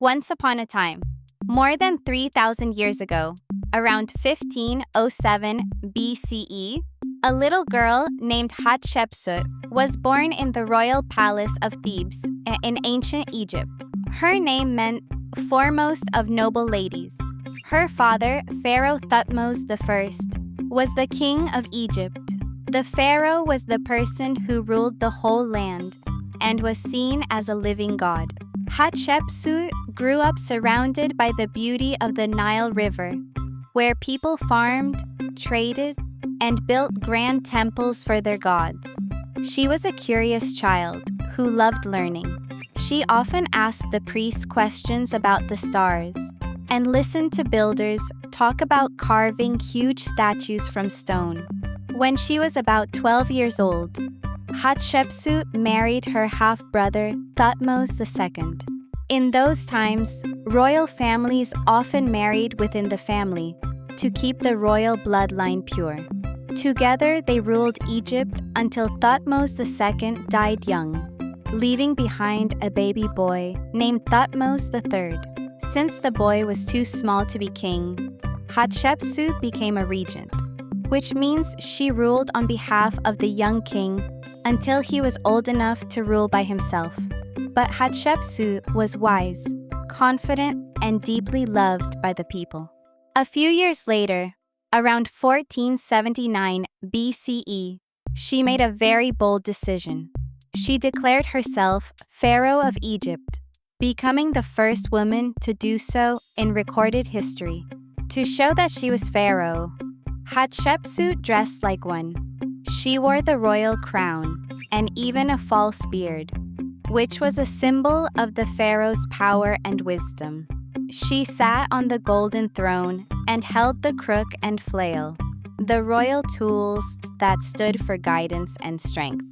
Once upon a time, more than 3,000 years ago, around 1507 BCE, a little girl named Hatshepsut was born in the royal palace of Thebes in ancient Egypt. Her name meant foremost of noble ladies. Her father, Pharaoh Thutmose I, was the king of Egypt. The pharaoh was the person who ruled the whole land and was seen as a living god. Hatshepsut grew up surrounded by the beauty of the Nile River, where people farmed, traded, and built grand temples for their gods. She was a curious child who loved learning. She often asked the priests questions about the stars and listened to builders talk about carving huge statues from stone. When she was about 12 years old, Hatshepsut married her half-brother Thutmose II. In those times, royal families often married within the family to keep the royal bloodline pure. Together, they ruled Egypt until Thutmose II died young, leaving behind a baby boy named Thutmose III. Since the boy was too small to be king, Hatshepsut became a regent, which means she ruled on behalf of the young king until he was old enough to rule by himself. But Hatshepsut was wise, confident, and deeply loved by the people. A few years later, around 1479 BCE, she made a very bold decision. She declared herself Pharaoh of Egypt, becoming the first woman to do so in recorded history. To show that she was Pharaoh, Hatshepsut dressed like one. She wore the royal crown and even a false beard, which was a symbol of the pharaoh's power and wisdom. She sat on the golden throne and held the crook and flail, the royal tools that stood for guidance and strength.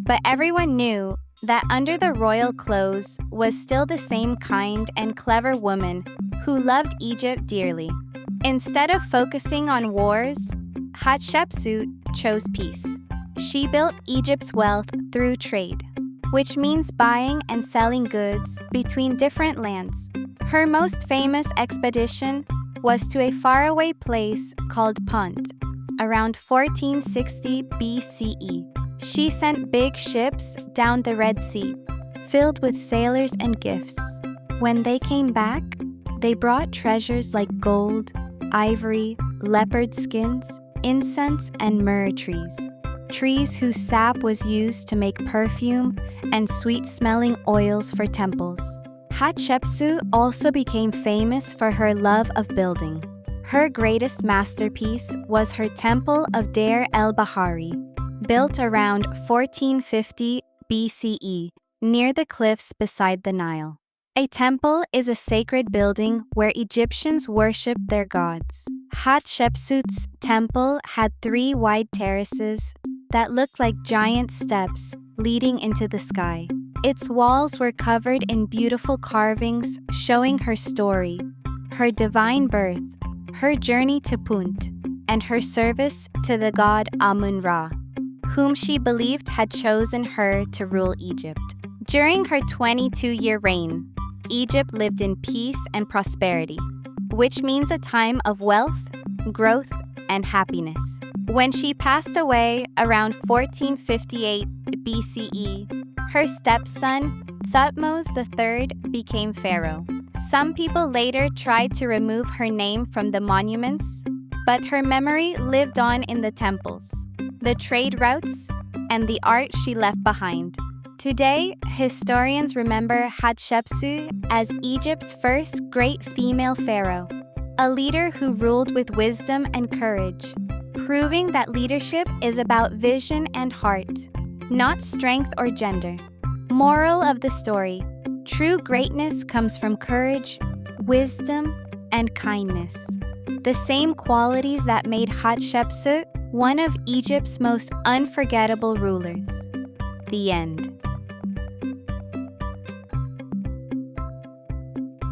But everyone knew that under the royal clothes was still the same kind and clever woman who loved Egypt dearly. Instead of focusing on wars, Hatshepsut chose peace. She built Egypt's wealth through trade, which means buying and selling goods between different lands. Her most famous expedition was to a faraway place called Punt, around 1460 BCE. She sent big ships down the Red Sea, filled with sailors and gifts. When they came back, they brought treasures like gold, ivory, leopard skins, incense, and myrrh trees whose sap was used to make perfume and sweet-smelling oils for temples. Hatshepsut also became famous for her love of building. Her greatest masterpiece was her Temple of Deir el-Bahari, built around 1450 BCE near the cliffs beside the Nile. A temple is a sacred building where Egyptians worship their gods. Hatshepsut's temple had 3 wide terraces that looked like giant steps leading into the sky. Its walls were covered in beautiful carvings showing her story, her divine birth, her journey to Punt, and her service to the god Amun-Ra, whom she believed had chosen her to rule Egypt. During her 22-year reign, Egypt lived in peace and prosperity, which means a time of wealth, growth, and happiness. When she passed away around 1458 BCE, her stepson, Thutmose III, became pharaoh. Some people later tried to remove her name from the monuments, but her memory lived on in the temples, the trade routes, and the art she left behind. Today, historians remember Hatshepsut as Egypt's first great female pharaoh, a leader who ruled with wisdom and courage, proving that leadership is about vision and heart, not strength or gender. Moral of the story: true greatness comes from courage, wisdom, and kindness, the same qualities that made Hatshepsut one of Egypt's most unforgettable rulers. The end.